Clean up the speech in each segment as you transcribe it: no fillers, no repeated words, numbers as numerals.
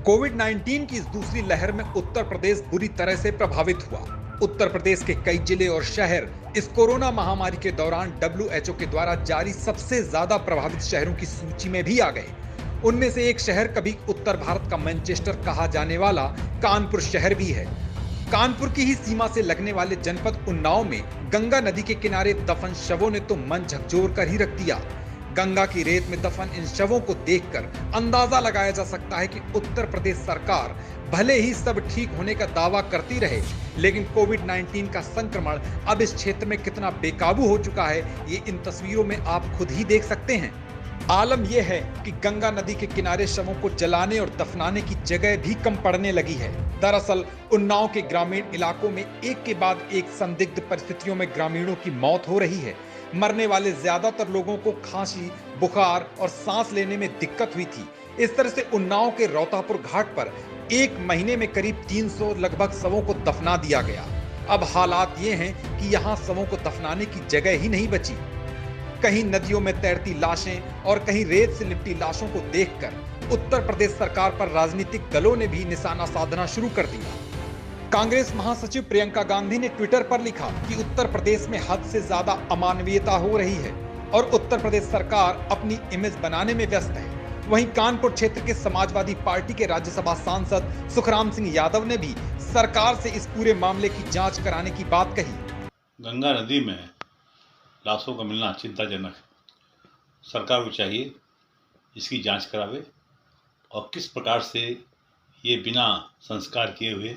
कोविड-19 की इस दूसरी लहर में उत्तर प्रदेश बुरी तरह से प्रभावित हुआ। उत्तर प्रदेश के कई जिले और शहर इस कोरोना महामारी के दौरान WHO के द्वारा जारी सबसे ज्यादा प्रभावित शहरों की सूची में भी आ गए। उनमें से एक शहर कभी उत्तर भारत का मैनचेस्टर कहा जाने वाला कानपुर शहर भी है। कानपुर की ही सीमा से लगने वाले जनपद उन्नाव में गंगा नदी के किनारे दफन शवों ने तो मन झकझोर कर ही रख दिया। गंगा की रेत में दफन इन शवों को देखकर अंदाजा लगाया जा सकता है कि उत्तर प्रदेश सरकार भले ही सब ठीक होने का दावा करती रहे, लेकिन कोविड-19 का संक्रमण अब इस क्षेत्र में कितना बेकाबू हो चुका है, ये इन तस्वीरों में आप खुद ही देख सकते हैं। आलम यह है कि गंगा नदी के किनारे शवों को जलाने और दफनाने की जगह भी कम पड़ने लगी है। दरअसल उन्नाव के ग्रामीण इलाकों में एक के बाद एक संदिग्ध परिस्थितियों में ग्रामीणों की मौत हो रही है। मरने वाले ज्यादातर लोगों को खांसी, बुखार और सांस लेने में दिक्कत हुई थी। इस तरह से उन्नाव के रौतापुर घाट पर एक महीने में करीब 300 लगभग शवों को दफना दिया गया। अब हालात ये हैं कि यहाँ शवों को दफनाने की जगह ही नहीं बची। कहीं नदियों में तैरती लाशें और कहीं रेत से लिपटी लाशों को देखकर उत्तर प्रदेश सरकार पर राजनीतिक दलों ने भी निशाना साधना शुरू कर दिया। कांग्रेस महासचिव प्रियंका गांधी ने ट्विटर पर लिखा कि उत्तर प्रदेश में हद से ज्यादा अमानवीयता हो रही है और उत्तर प्रदेश सरकार अपनी इमेज बनाने में व्यस्त है। वहीं कानपुर क्षेत्र के समाजवादी पार्टी के राज्यसभा सांसद सुखराम सिंह यादव ने भी सरकार से इस पूरे मामले की जांच कराने की बात कही। गंगा नदी में लाशों का मिलना चिंताजनक है। सरकार को चाहिए इसकी जांच करावे और किस प्रकार से ये बिना संस्कार किए हुए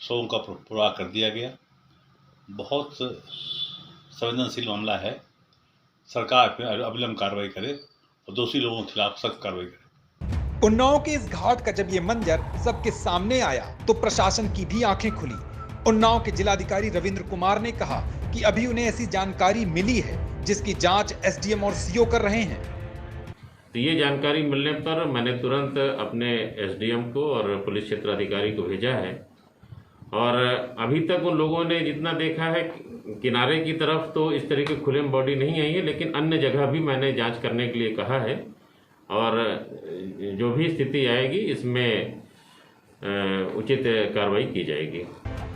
शवों का प्रवाह कर दिया गया। बहुत संवेदनशील मामला है। सरकार पर अविलंब कार्रवाई करे और दोषी लोगों के खिलाफ सख्त कार्रवाई करे। उन्नाव के इस घाट का जब ये मंजर सबके सामने आया तो प्रशासन की भी आंखें खुली। उन्नाव के जिलाधिकारी रविंद्र कुमार ने कहा कि अभी उन्हें ऐसी जानकारी मिली है जिसकी जांच एसडीएम और सीओ कर रहे हैं। तो ये जानकारी मिलने पर मैंने तुरंत अपने एसडीएम को और पुलिस क्षेत्र अधिकारी को भेजा है और अभी तक उन लोगों ने जितना देखा है किनारे की तरफ तो इस तरह की खुले में बॉडी नहीं आई है, लेकिन अन्य जगह भी मैंने जांच करने के लिए कहा है और जो भी स्थिति आएगी इसमें उचित कार्रवाई की जाएगी।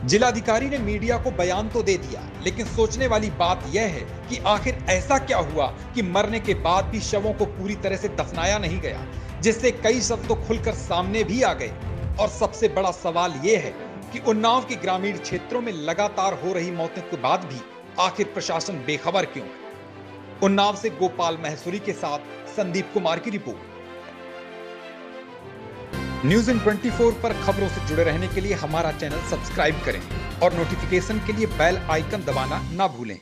जिलाधिकारी ने मीडिया को बयान तो दे दिया, लेकिन सोचने वाली बात यह है कि आखिर ऐसा क्या हुआ कि मरने के बाद भी शवों को पूरी तरह से दफनाया नहीं गया, जिससे कई शव तो खुलकर सामने भी आ गए। और सबसे बड़ा सवाल यह है कि उन्नाव के ग्रामीण क्षेत्रों में लगातार हो रही मौतों के बाद भी आखिर प्रशासन बेखबर क्यों? उन्नाव से गोपाल महसूरी के साथ संदीप कुमार की रिपोर्ट। न्यूज़ इन 24 पर खबरों से जुड़े रहने के लिए हमारा चैनल सब्सक्राइब करें और नोटिफिकेशन के लिए बेल आइकन दबाना ना भूलें।